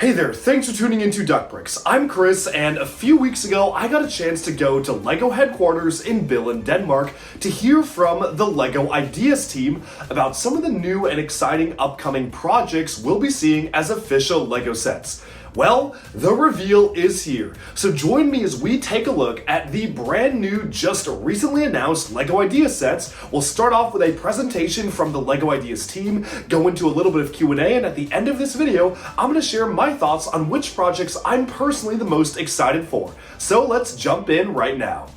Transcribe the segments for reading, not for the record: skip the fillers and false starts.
Hey there, thanks for tuning into Duckbricks. I'm Chris, and a few weeks ago I got a chance to go to LEGO headquarters in Billund, Denmark to hear from the LEGO Ideas team about some of the new and exciting upcoming projects we'll be seeing as official LEGO sets. Well, the reveal is here, so join me as we take a look at the brand new, just recently announced LEGO Ideas sets. We'll start off with a presentation from the LEGO Ideas team, go into a little bit of Q&A, and at the end of this video, I'm going to share my thoughts on which projects I'm personally the most excited for. So let's jump in right now.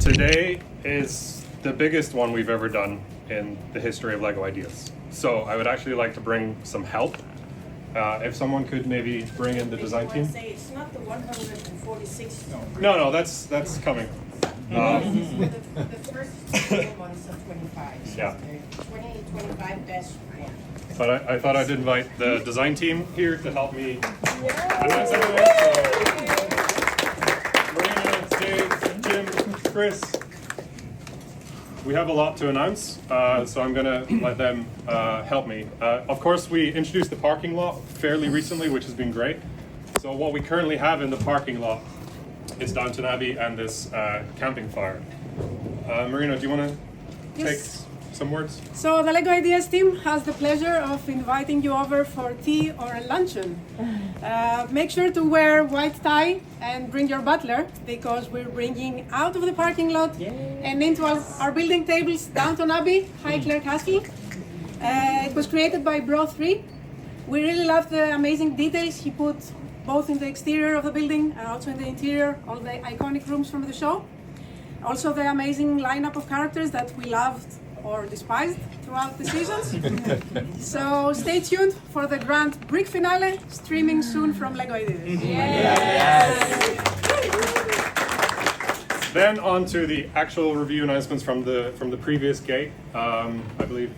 Today is the biggest one we've ever done in the history of LEGO Ideas. So I would actually like to bring some help. If someone could maybe bring in the design team. Say it's not the 146. No, that's coming. The first ones of 25. Yeah. 2025 best one. But I thought I'd invite the design team here to help me announce everything. So, Marina, Dave, Jim, Chris. We have a lot to announce, so I'm going to let them help me. Of course, we introduced the parking lot fairly recently, which has been great. So what we currently have in the parking lot is Downton Abbey and this camping fire. Marina, do you want to take some words? So the LEGO Ideas team has the pleasure of inviting you over for tea or a luncheon. Make sure to wear white tie and bring your butler, because we're bringing out of the parking lot and into our building tables Downton Abbey, High Clare Castle. It was created by Bro3. We really love the amazing details he put both in the exterior of the building and also in the interior, all the iconic rooms from the show. Also the amazing lineup of characters that we loved or despised throughout the seasons. So stay tuned for the grand brick finale, streaming soon from LEGO Ideas. Then on to the actual review announcements from the previous gate. I believe.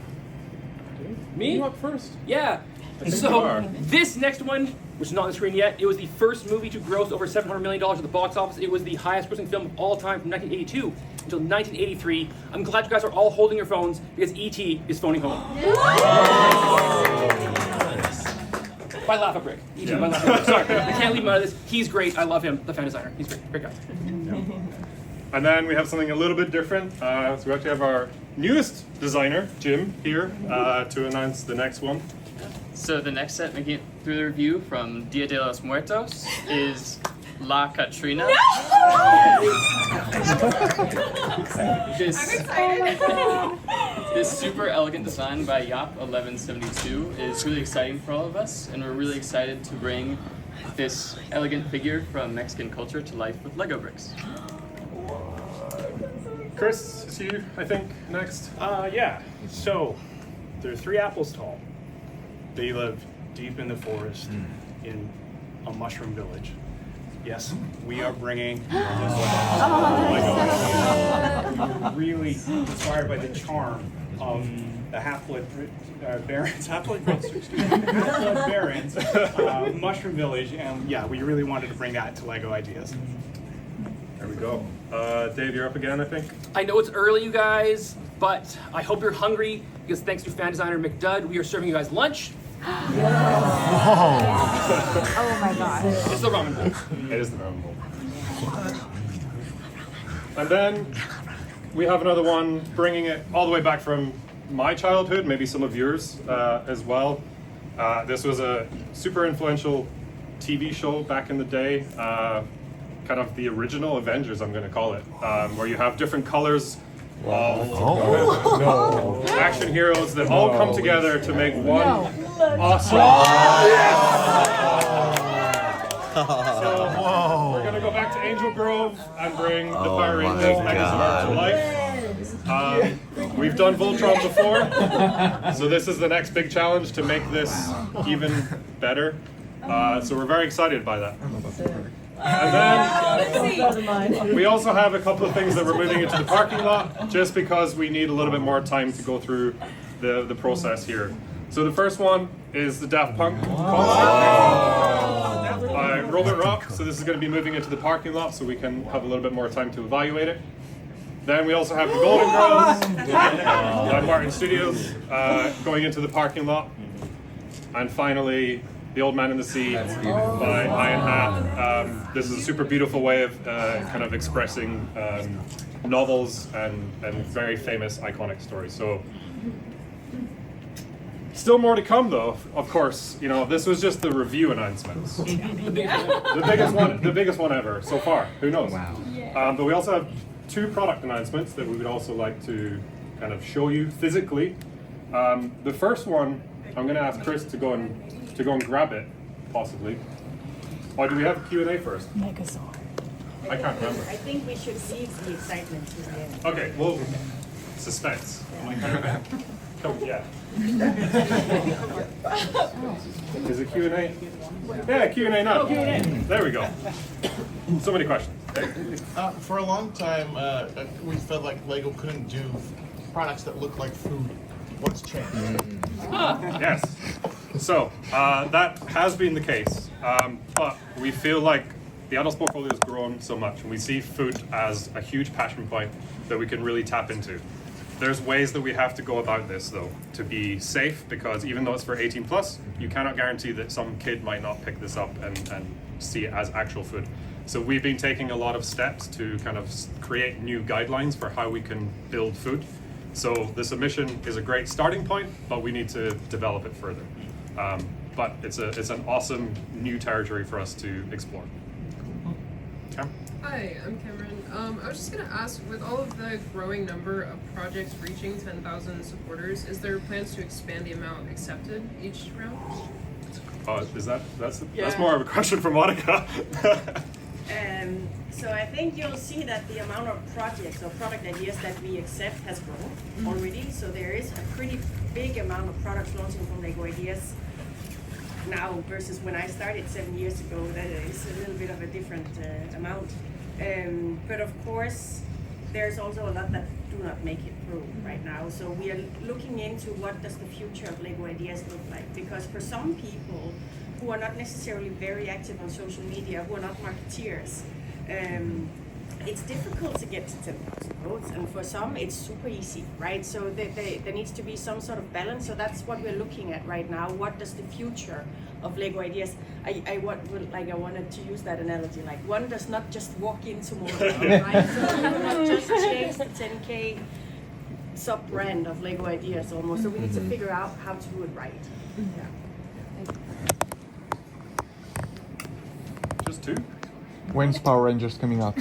Me? You up first? Yeah. you So are. this next one, which is not on the screen yet, it was the first movie to gross over $700 million at the box office. It was the highest grossing film of all time from 1982 until 1983. I'm glad you guys are all holding your phones because E.T. is phoning home. By Laugh a Brick. E.T. by Laugh a Brick. Sorry, I can't leave him out of this. He's great. I love him, the fan designer. He's great. Great guy. And then we have something a little bit different. So we actually have our newest designer, Jim, here to announce the next one. So the next set making it through the review from Dia de los Muertos is La Catrina. This super elegant design by Yop 1172 is really exciting for all of us, and we're really excited to bring this elegant figure from Mexican culture to life with Lego bricks. Chris, it's you, I think, next. Yeah. So, they're 3 apples tall. They live deep in the forest in a mushroom village. Yes, we are bringing this really inspired by the charm of the half-blood barons, mushroom village, and yeah, we really wanted to bring that to LEGO Ideas. There we go. Dave, you're up again, I think. I know it's early, you guys, but I hope you're hungry because thanks to fan designer McDudd, we are serving you guys lunch. Oh my gosh. It's the ramen bowl. It is the ramen bowl. And then we have another one bringing it all the way back from my childhood, maybe some of yours as well. This was a super influential TV show back in the day, kind of the original Avengers, I'm going to call it, where you have different colors of action heroes that all come together to make one awesome. So we're going to go back to Angel Grove and bring the Power Rangers Megazord to life. We've done Voltron before, so this is the next big challenge to make this even better. So we're very excited by that. And then we also have a couple of things that we're moving into the parking lot, just because we need a little bit more time to go through the process here. So the first one is the Daft Punk concert by Robert Rock. So this is going to be moving into the parking lot so we can have a little bit more time to evaluate it. Then we also have the Golden Girls by Martin Studios going into the parking lot. And finally, The Old Man in the Sea by Iron Hat. This is a super beautiful way of kind of expressing novels and very famous iconic stories. So still more to come though, of course. You know, this was just the review announcements. The biggest one ever so far. Who knows? Wow. But we also have 2 product announcements that we would also like to kind of show you physically. The first one, I'm going to ask Chris to go and grab it, possibly. Or do we have Q&A first? I can't remember. I think we should leave the excitement to the end. Okay, well, suspense. Come, yeah. Is it Q&A? Yeah, Q&A now. There we go. So many questions. For a long time, we felt like Lego couldn't do products that look like food. What's changed? Yes. So that has been the case, but we feel like the adults portfolio has grown so much, and we see food as a huge passion point that we can really tap into. There's ways that we have to go about this though, to be safe, because even though it's for 18 plus, you cannot guarantee that some kid might not pick this up and see it as actual food. So we've been taking a lot of steps to kind of create new guidelines for how we can build food. So the submission is a great starting point, but we need to develop it further. But it's an awesome new territory for us to explore. Okay. Hi, I'm Cameron. I was just going to ask, with all of the growing number of projects reaching 10,000 supporters, is there plans to expand the amount accepted each round? That's more of a question for Monica. So I think you'll see that the amount of projects or product ideas that we accept has grown already. So there is a pretty big amount of products launching from Lego Ideas now versus when I started 7 years ago. That is a little bit of a different amount. But of course, there's also a lot that do not make it through right now. So we are looking into what does the future of Lego Ideas look like. Because for some people who are not necessarily very active on social media, who are not marketeers, it's difficult to get to 10,000 votes, and for some it's super easy, right? So there needs to be some sort of balance. So that's what we're looking at right now. What does the future of Lego Ideas? I wanted to use that analogy. Like, one does not just walk in tomorrow, right? So we will not just change the 10K sub brand of Lego Ideas almost. So we need to figure out how to do it right. Yeah. Just 2? When's Power Rangers coming out?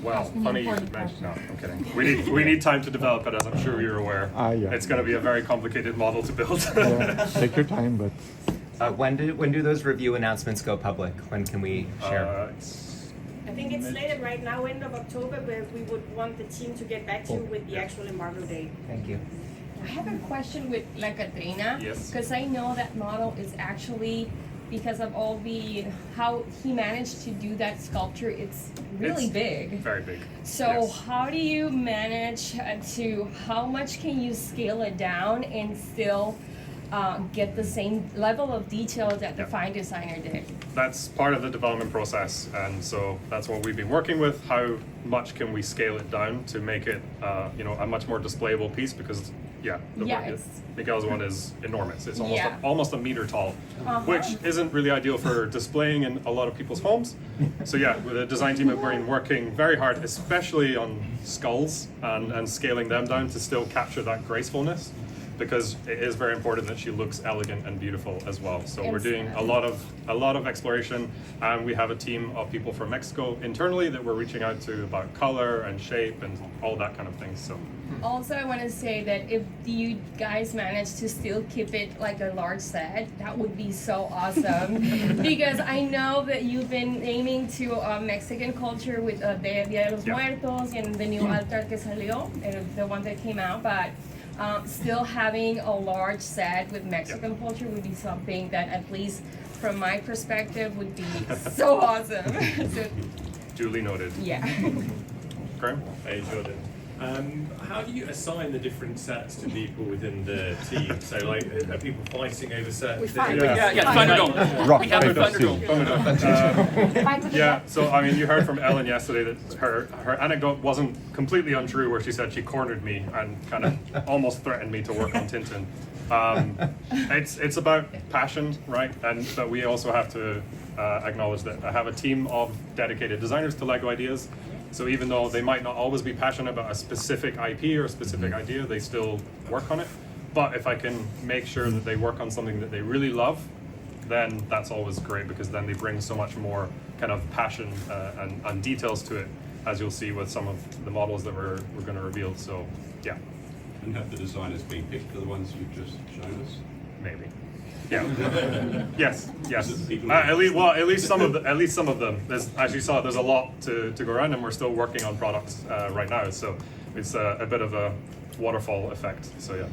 Well, funny you should mention. No, I'm kidding. We need time to develop it, as I'm sure you're aware. Yeah. It's going to be a very complicated model to build. Take your time, but. When do those review announcements go public? When can we share? I think it's slated right now, end of October, but we would want the team to get back to you with the actual embargo date. Thank you. I have a question with La Catrina. Yes. Because I know that model is actually, because of all how he managed to do that sculpture, it's really big. Very big. So yes. How do you manage how much can you scale it down and still get the same level of detail that the fine designer did? That's part of the development process, and so that's what we've been working with. How much can we scale it down to make it a much more displayable piece, because Miguel's one is enormous. It's almost a meter tall, which isn't really ideal for displaying in a lot of people's homes. So with the design team have been working very hard, especially on skulls and scaling them down to still capture that gracefulness, because it is very important that she looks elegant and beautiful as well. So we're doing a lot of exploration, and we have a team of people from Mexico internally that we're reaching out to about color and shape and all that kind of things. So also, I want to say that if you guys manage to still keep it like a large set, that would be so awesome. Because I know that you've been aiming to Mexican culture with the Dia de los Muertos and the new altar que salió, the one that came out, but still having a large set with Mexican culture would be something that, at least from my perspective, would be so awesome. So, duly noted. Yeah. Graham? Hey, Jordan. How do you assign the different sets to people within the team? So, like, are people fighting over sets? We fight. Yeah, Thunderdome. Rock, We have paper, Thunderdome. Yeah, so I mean, you heard from Ellen yesterday that her anecdote wasn't completely untrue, where she said she cornered me and kind of almost threatened me to work on Tintin. It's about passion, right? And but we also have to acknowledge that I have a team of dedicated designers to Lego ideas. So even though they might not always be passionate about a specific IP or a specific idea, they still work on it. But if I can make sure that they work on something that they really love, then that's always great, because then they bring so much more kind of passion and details to it, as you'll see with some of the models that we're going to reveal. So yeah. And have the designers been picked for the ones you've just shown us? Maybe. Yeah. Yes. At least some of them. There's, as you saw, there's a lot to go around, and we're still working on products right now. So it's a bit of a waterfall effect. So yeah.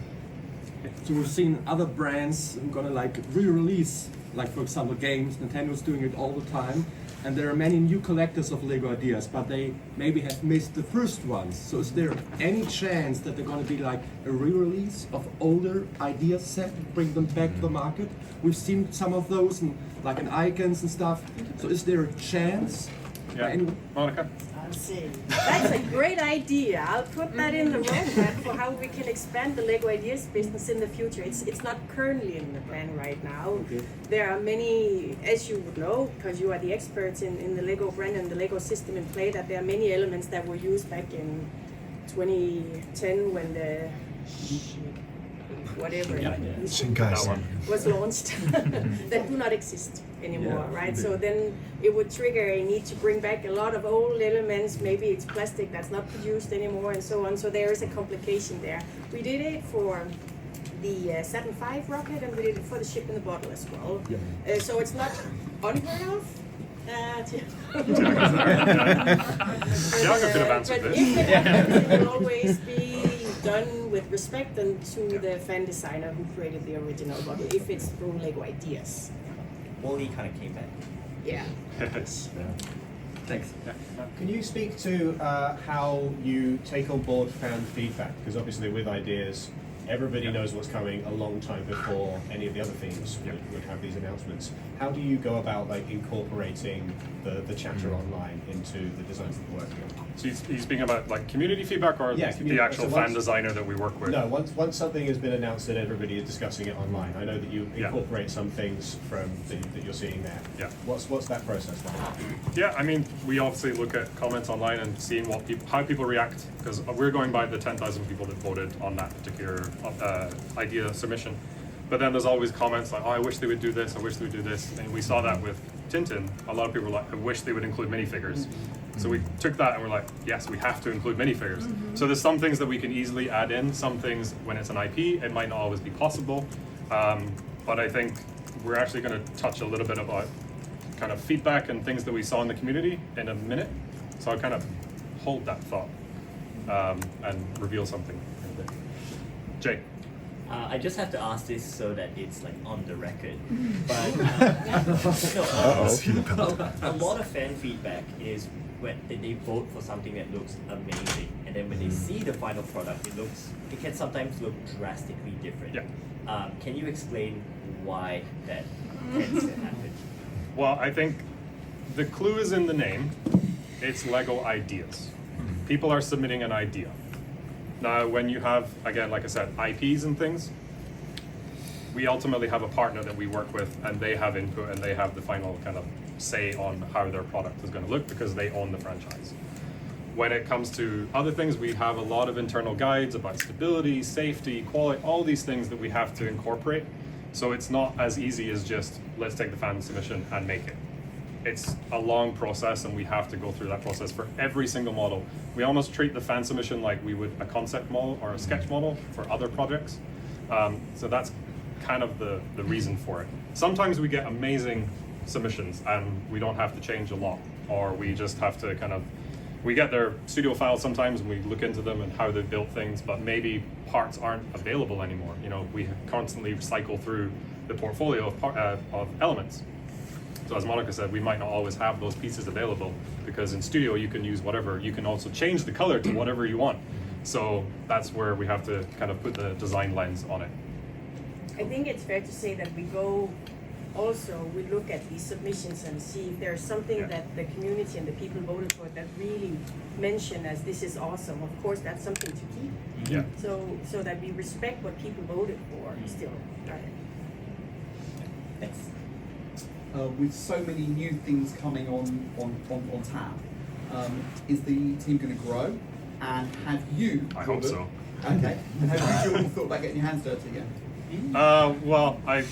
So we've seen other brands gonna like re-release, like for example games. Nintendo's doing it all the time, and there are many new collectors of Lego ideas, but they maybe have missed the first ones. So is there any chance that they're gonna be like a re-release of older idea set, bring them back to the market? We've seen some of those, and like in Icons and stuff. So is there a chance? Yeah. Monica? I'll see. That's a great idea. I'll put that in the roadmap for how we can expand the Lego Ideas business in the future. It's not currently in the plan right now. Okay. There are many, as you would know, because you are the experts in the Lego brand and the Lego system in play, that there are many elements that were used back in 2010 when the whatever was launched that do not exist anymore, right? So then it would trigger a need to bring back a lot of old elements. Maybe it's plastic that's not produced anymore, and so on. So there is a complication there. We did it for the Saturn V rocket, and we did it for the ship in the bottle as well. So it's not unheard of. Jaga could have answered but this. if it happens, it will always be done with respect and to the fan designer who created the original bottle, if it's through Lego Ideas. Wally kind of came back. Yeah. Thanks. Can you speak to how you take on board fan feedback? Because obviously with ideas, everybody knows what's coming a long time before any of the other themes would have these announcements. How do you go about like incorporating the chatter online into the designs that you're working on? So he's speaking about like community feedback, or the actual fan designer that we work with? No, once something has been announced and everybody is discussing it online, I know that you incorporate some things from that you're seeing there. Yeah. What's that process like? Yeah, I mean, we obviously look at comments online and seeing how people react, because we're going by the 10,000 people that voted on that particular idea submission. But then there's always comments like, oh, I wish they would do this, I wish they would do this. And we saw that with Tintin. A lot of people were like, I wish they would include minifigures. So we took that and we're like, yes, we have to include minifigures. So there's some things that we can easily add in. Some things, when it's an IP, it might not always be possible. But I think we're actually going to touch a little bit about kind of feedback and things that we saw in the community in a minute. So I'll kind of hold that thought and reveal something in a bit. Jay. I just have to ask this so that it's like on the record. But a lot of fan feedback is when they vote for something that looks amazing, and then when they see the final product, it can sometimes look drastically different. Yeah. Can you explain why that tends to happen? Well, I think the clue is in the name. It's Lego Ideas. People are submitting an idea. Now, when you have, again, like I said, IPs and things, we ultimately have a partner that we work with, and they have input and they have the final kind of say on how their product is going to look, because they own the franchise. When it comes to other things, we have a lot of internal guides about stability, safety, quality, all these things that we have to incorporate. So it's not as easy as just, let's take the fan submission and make it. It's a long process, and we have to go through that process for every single model. We almost treat the fan submission like we would a concept model or a sketch model for other projects. So that's kind of the reason for it. Sometimes we get amazing submissions and we don't have to change a lot, or we just have to we get their studio files sometimes and we look into them and how they've built things, but maybe parts aren't available anymore. You know, we constantly cycle through the portfolio of elements. So as Monica said, we might not always have those pieces available, because in studio you can use whatever. You can also change the color to whatever you want. So that's where we have to kind of put the design lens on it. I think it's fair to say that we look at these submissions and see if there's something that the community and the people voted for that really mention as this is awesome. Of course, that's something to keep. Yeah. So that we respect what people voted for still. Right. Thanks. With so many new things coming on tap, is the team going to grow? And have you? I hope so. Okay. And have you thought about getting your hands dirty again? Well, I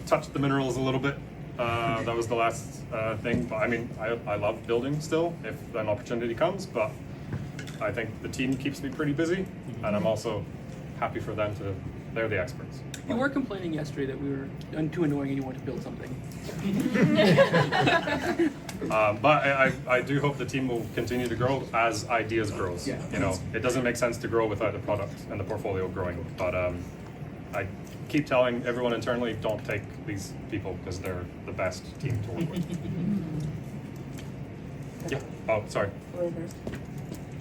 touched the minerals a little bit. That was the last thing. But I mean, I love building still if an opportunity comes. But I think the team keeps me pretty busy, and I'm also happy for them to. They're the experts. You were complaining yesterday that we were too annoying and you wanted to build something. But I do hope the team will continue to grow as ideas grows. Yeah. You know, it doesn't make sense to grow without the product and the portfolio growing. But I keep telling everyone internally, don't take these people because they're the best team to work with. Yeah. Oh, sorry.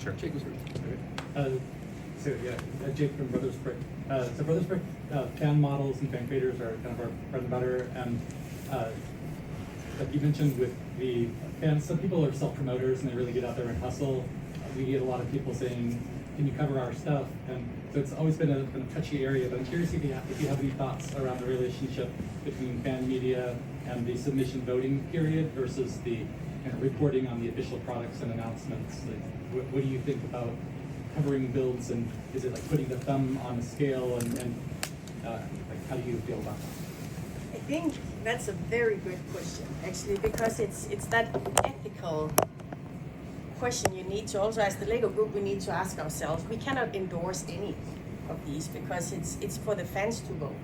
Sure. Jake was first. Jake from Brothers Brick. So Brothers Brick fan models and fan creators are kind of our bread and butter. And like you mentioned with the fans, some people are self-promoters and they really get out there and hustle. We get a lot of people saying, can you cover our stuff? And so it's always been a touchy area, but I'm curious if you have any thoughts around the relationship between fan media and the submission voting period versus the kind of reporting on the official products and announcements. Like, what do you think about covering builds, and is it like putting the thumb on a scale, and like how do you feel about that? I think that's a very good question, actually, because it's that ethical question you need to also, as the Lego group, we need to ask ourselves. We cannot endorse any of these because it's for the fans to vote,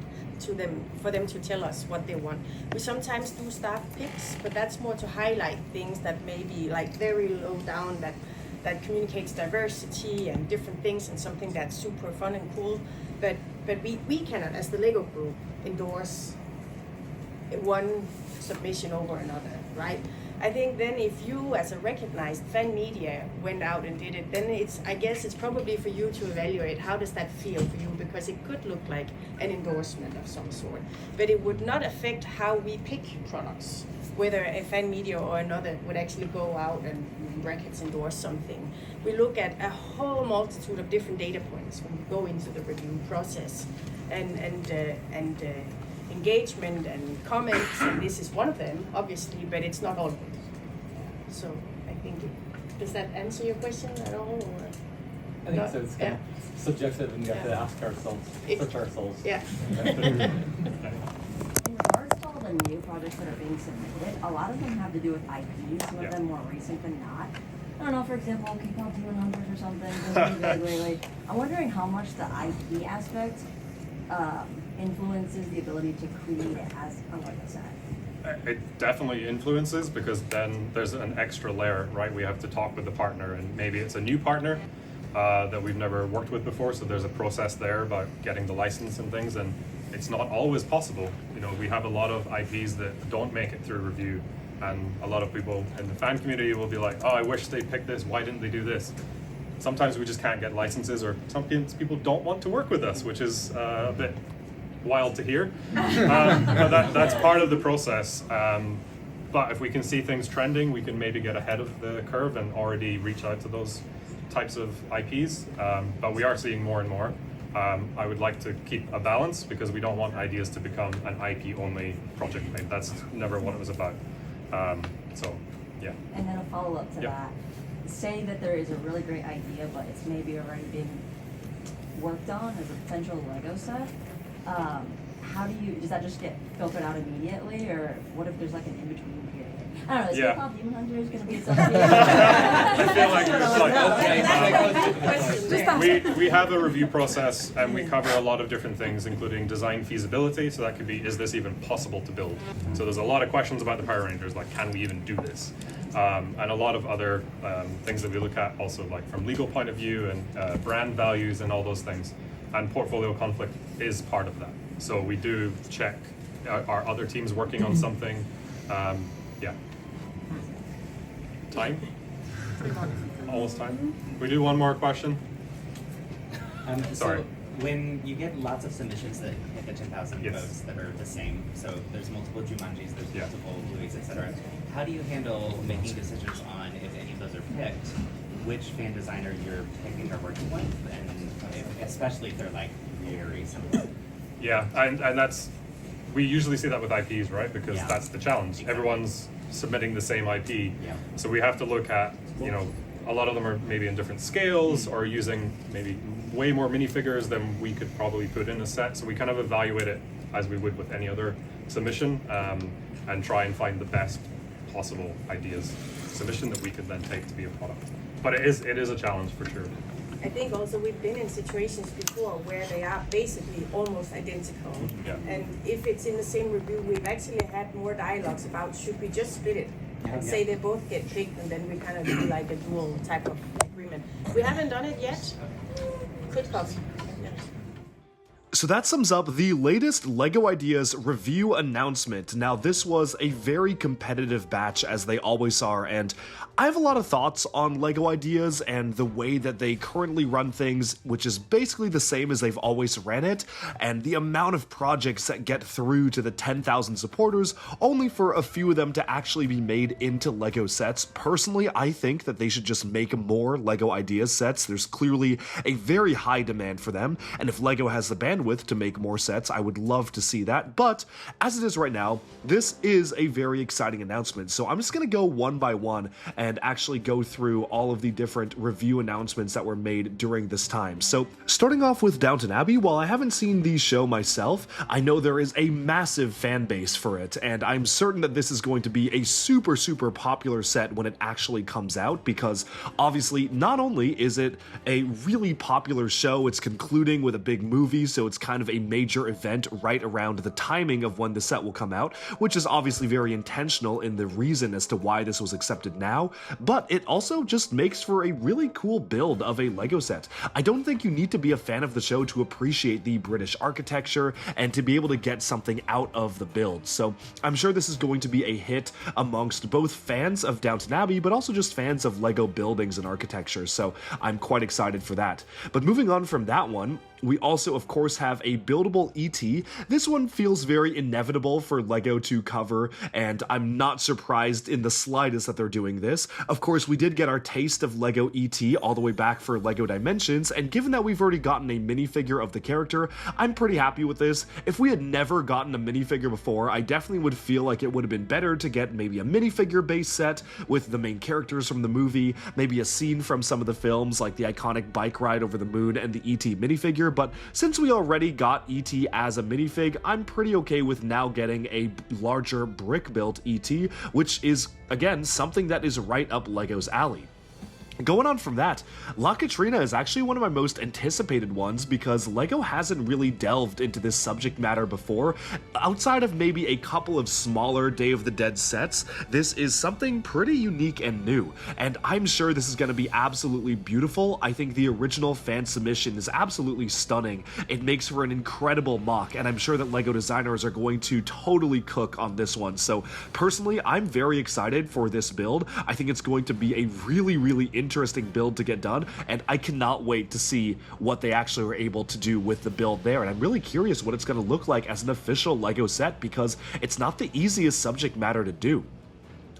for them to tell us what they want. We sometimes do staff picks, but that's more to highlight things that may be like very low down that communicates diversity and different things, and something that's super fun and cool. But we cannot, as the Lego group, endorse one submission over another, right? I think then if you, as a recognized fan media, went out and did it, then I guess it's probably for you to evaluate how does that feel for you, because it could look like an endorsement of some sort, but it would not affect how we pick products, whether a fan media or another would actually go out and brackets endorse something. We look at a whole multitude of different data points when we go into the review process, and engagement and comments, and this is one of them, obviously, but it's not all of it. So I think, does that answer your question at all? Or? I think so. It's kind of subjective, and you have to ask ourselves, search ourselves. Yeah. In regards to all the new projects that are being submitted, a lot of them have to do with IP, some of them more recent than not. I don't know, for example, K-pop 100 or something. I'm wondering how much the IP aspect influences the ability to create it as a Lego set. It definitely influences, because then there's an extra layer, right? We have to talk with the partner, and maybe it's a new partner that we've never worked with before, so there's a process there about getting the license and things, and it's not always possible. You know, we have a lot of IPs that don't make it through review, and a lot of people in the fan community will be like, oh, I wish they picked this, why didn't they do this? Sometimes we just can't get licenses, or sometimes people don't want to work with us, which is a bit wild to hear. But that's part of the process. But if we can see things trending, we can maybe get ahead of the curve and already reach out to those types of IPs. But we are seeing more and more. I would like to keep a balance, because we don't want ideas to become an IP-only project. That's never what it was about. So, yeah. And then a follow-up to that. Say that there is a really great idea, but it's maybe already being worked on as a potential Lego set. How does that just get filtered out immediately, or what if there's like an in-between period? I don't know, is K-pop Demon Hunter is going to be something? I feel like we have a review process, and we cover a lot of different things, including design feasibility. So that could be, is this even possible to build? So there's a lot of questions about the Power Rangers, like, can we even do this? And a lot of other things that we look at also, like from legal point of view and brand values and all those things. And portfolio conflict is part of that. So we do check, are other teams working on something? Yeah. Time? Almost time. We do one more question. So when you get lots of submissions that hit the 10,000 Yes. votes that are the same, so there's multiple Jumanjis, there's Yeah. multiple Blueys, etc. How do you handle making decisions on if any of those are picked, which fan designer you're picking or working with, and especially if they're like very similar? Yeah, and that's, we usually see that with IPs, right? Because Yeah. that's the challenge. Everyone's submitting the same IP. Yeah. So we have to look at, you know, a lot of them are maybe in different scales or using maybe way more minifigures than we could probably put in a set. So we kind of evaluate it as we would with any other submission, and try and find the best possible ideas submission that we could then take to be a product. But it is a challenge for sure. I think also we've been in situations before where they are basically almost identical. Yeah. And if it's in the same review, we've actually had more dialogues about should we just split it and say they both get picked, and then we kind of do like a dual type of agreement. We haven't done it yet. Could come. So that sums up the latest LEGO Ideas review announcement. Now, this was a very competitive batch, as they always are, and I have a lot of thoughts on LEGO Ideas and the way that they currently run things, which is basically the same as they've always ran it, and the amount of projects that get through to the 10,000 supporters, only for a few of them to actually be made into LEGO sets. Personally, I think that they should just make more LEGO Ideas sets. There's clearly a very high demand for them, and if LEGO has the bandwidth to make more sets, I would love to see that. But as it is right now, this is a very exciting announcement. So I'm just going to go one by one and actually go through all of the different review announcements that were made during this time. So starting off with Downton Abbey, while I haven't seen the show myself, I know there is a massive fan base for it, and I'm certain that this is going to be a super, super popular set when it actually comes out, because obviously not only is it a really popular show, it's concluding with a big movie, so it's kind of a major event right around the timing of when the set will come out, which is obviously very intentional in the reason as to why this was accepted now, but it also just makes for a really cool build of a LEGO set. I don't think you need to be a fan of the show to appreciate the British architecture and to be able to get something out of the build, so I'm sure this is going to be a hit amongst both fans of Downton Abbey, but also just fans of LEGO buildings and architecture, so I'm quite excited for that. But moving on from that one, we also, of course, have a buildable ET. This one feels very inevitable for LEGO to cover, and I'm not surprised in the slightest that they're doing this. Of course, we did get our taste of LEGO ET all the way back for LEGO Dimensions, and given that we've already gotten a minifigure of the character, I'm pretty happy with this. If we had never gotten a minifigure before, I definitely would feel like it would have been better to get maybe a minifigure base set with the main characters from the movie, maybe a scene from some of the films like the iconic bike ride over the moon and the ET minifigure, but since we already got ET as a minifig, I'm pretty okay with now getting a larger brick-built ET, which is, again, something that is right up LEGO's alley. Going on from that, La Catrina is actually one of my most anticipated ones because LEGO hasn't really delved into this subject matter before. Outside of maybe a couple of smaller Day of the Dead sets, this is something pretty unique and new, and I'm sure this is going to be absolutely beautiful. I think the original fan submission is absolutely stunning. It makes for an incredible mock, and I'm sure that LEGO designers are going to totally cook on this one. So personally, I'm very excited for this build. I think it's going to be a really, really interesting build to get done, and I cannot wait to see what they actually were able to do with the build there, and I'm really curious what it's going to look like as an official LEGO set, because it's not the easiest subject matter to do.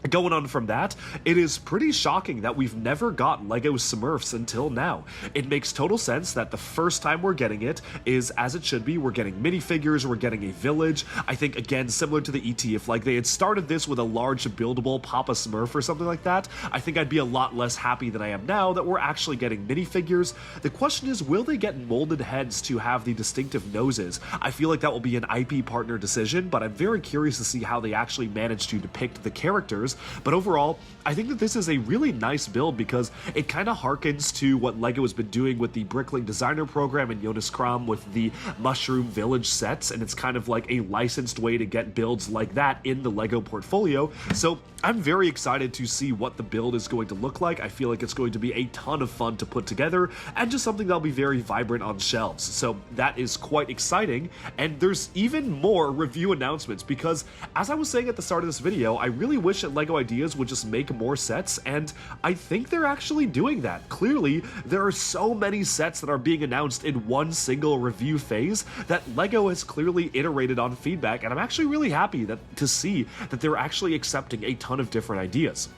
Going on from that, it is pretty shocking that we've never got LEGO Smurfs until now. It makes total sense that the first time we're getting it is as it should be. We're getting minifigures, we're getting a village. I think, again, similar to the ET, if like they had started this with a large buildable Papa Smurf or something like that, I think I'd be a lot less happy than I am now that we're actually getting minifigures. The question is, will they get molded heads to have the distinctive noses? I feel like that will be an IP partner decision, but I'm very curious to see how they actually manage to depict the characters. But overall, I think that this is a really nice build because it kind of harkens to what LEGO has been doing with the Brickling Designer Program and Jonas Kram with the Mushroom Village sets, and it's kind of like a licensed way to get builds like that in the LEGO portfolio. So I'm very excited to see what the build is going to look like. I feel like it's going to be a ton of fun to put together and just something that'll be very vibrant on shelves. So that is quite exciting, and there's even more review announcements because, as I was saying at the start of this video, I really wish that LEGO LEGO Ideas would just make more sets, and I think they're actually doing that. Clearly, there are so many sets that are being announced in one single review phase that LEGO has clearly iterated on feedback, and I'm actually really happy to see that they're actually accepting a ton of different ideas.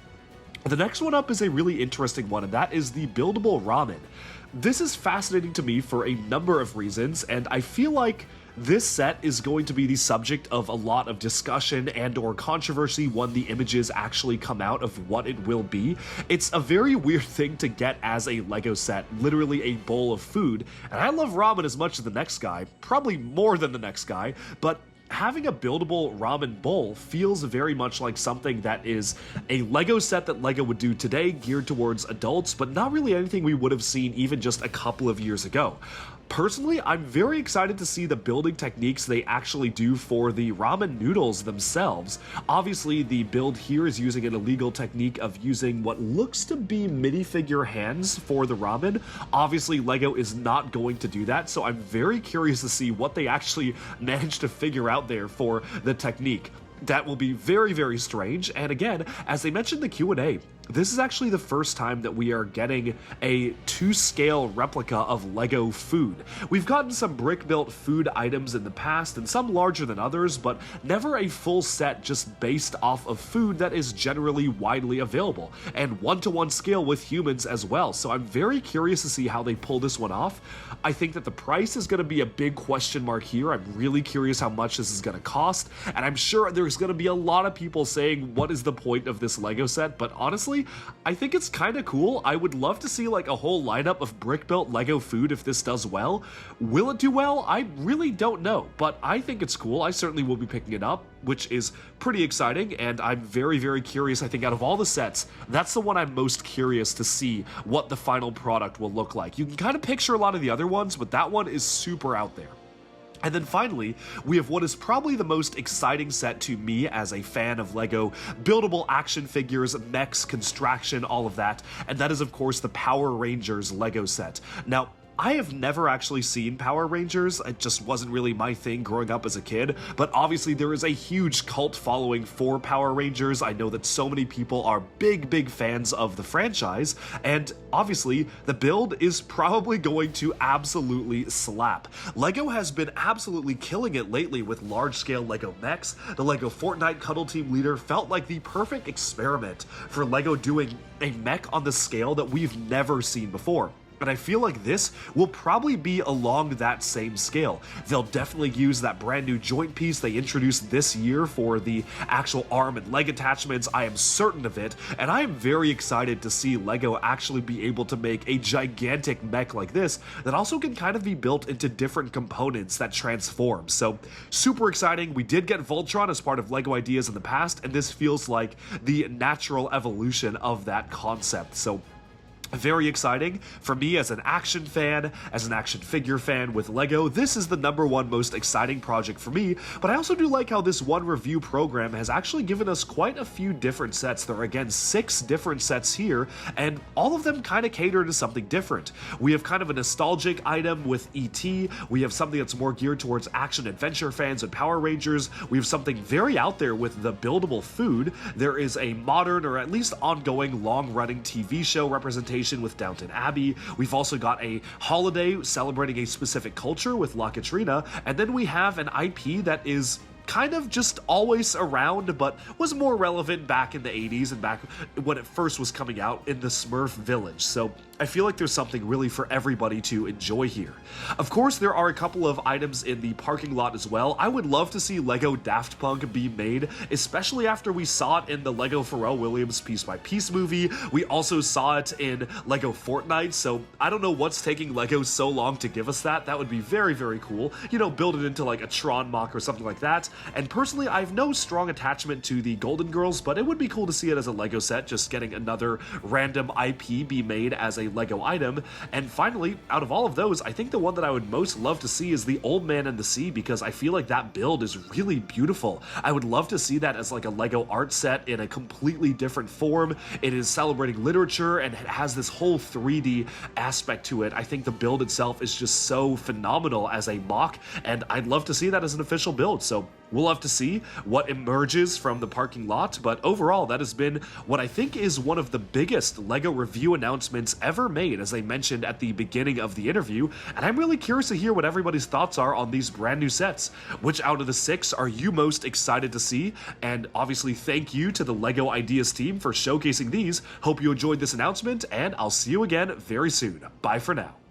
The next one up is a really interesting one, and that is the buildable ramen. This is fascinating to me for a number of reasons, and I feel like this set is going to be the subject of a lot of discussion and or controversy when the images actually come out of what it will be. It's a very weird thing to get as a LEGO set, literally a bowl of food, and I love ramen as much as the next guy, probably more than the next guy, but having a buildable ramen bowl feels very much like something that is a LEGO set that LEGO would do today, geared towards adults, but not really anything we would have seen even just a couple of years ago. Personally, I'm very excited to see the building techniques they actually do for the ramen noodles themselves. Obviously, the build here is using an illegal technique of using what looks to be minifigure hands for the ramen. Obviously, LEGO is not going to do that, so I'm very curious to see what they actually managed to figure out there for the technique. That will be very, very strange, and again, as they mentioned in the Q&A, this is actually the first time that we are getting a 2-scale replica of LEGO food. We've gotten some brick-built food items in the past, and some larger than others, but never a full set just based off of food that is generally widely available, and 1-to-1 scale with humans as well, so I'm very curious to see how they pull this one off. I think that the price is going to be a big question mark here. I'm really curious how much this is going to cost, and I'm sure there's going to be a lot of people saying, what is the point of this LEGO set? But honestly, I think it's kind of cool. I would love to see like a whole lineup of brick-built LEGO food if this does well. Will it do well? I really don't know, but I think it's cool. I certainly will be picking it up, which is pretty exciting, and I'm very, very curious. I think out of all the sets, that's the one I'm most curious to see what the final product will look like. You can kind of picture a lot of the other ones, but that one is super out there. And then finally, we have what is probably the most exciting set to me as a fan of LEGO buildable action figures, mechs, construction, all of that, and that is of course the Power Rangers LEGO set. Now, I have never actually seen Power Rangers. It just wasn't really my thing growing up as a kid, but obviously there is a huge cult following for Power Rangers. I know that so many people are big, big fans of the franchise, and obviously the build is probably going to absolutely slap. LEGO has been absolutely killing it lately with large-scale LEGO mechs. The LEGO Fortnite Cuddle Team Leader felt like the perfect experiment for LEGO doing a mech on the scale that we've never seen before. And I feel like this will probably be along that same scale. They'll definitely use that brand new joint piece they introduced this year for the actual arm and leg attachments. I am certain of it, and I am very excited to see LEGO actually be able to make a gigantic mech like this that also can kind of be built into different components that transform. So super exciting. We did get Voltron as part of LEGO Ideas in the past, and this feels like the natural evolution of that concept. So very exciting. For me as an action fan, as an action figure fan with LEGO, this is the #1 most exciting project for me, but I also do like how this one review program has actually given us quite a few different sets. There are again 6 different sets here, and all of them kind of cater to something different. We have kind of a nostalgic item with E.T., we have something that's more geared towards action adventure fans and Power Rangers, we have something very out there with the buildable food, there is a modern or at least ongoing long-running TV show representation with Downton Abbey. We've also got a holiday celebrating a specific culture with Catrina, and then we have an IP that is kind of just always around, but was more relevant back in the 80s and back when it first was coming out in the Smurf village. So I feel like there's something really for everybody to enjoy here. Of course, there are a couple of items in the parking lot as well. I would love to see LEGO Daft Punk be made, especially after we saw it in the LEGO Pharrell Williams Piece by Piece movie. We also saw it in LEGO Fortnite, so I don't know what's taking LEGO so long to give us that. That would be very, very cool. You know, build it into like a Tron mock or something like that. And personally, I have no strong attachment to the Golden Girls, but it would be cool to see it as a LEGO set, just getting another random IP be made as a LEGO item. And finally, out of all of those, I think the one that I would most love to see is the Old Man and the Sea, because I feel like that build is really beautiful. I would love to see that as like a LEGO art set in a completely different form. It is celebrating literature and it has this whole 3D aspect to it. I think the build itself is just so phenomenal as a mock, and I'd love to see that as an official build. So We'll have to see what emerges from the parking lot, but overall, that has been what I think is one of the biggest LEGO review announcements ever made, as I mentioned at the beginning of the interview, and I'm really curious to hear what everybody's thoughts are on these brand new sets. Which out of the 6 are you most excited to see? And obviously, thank you to the LEGO Ideas team for showcasing these. Hope you enjoyed this announcement, and I'll see you again very soon. Bye for now.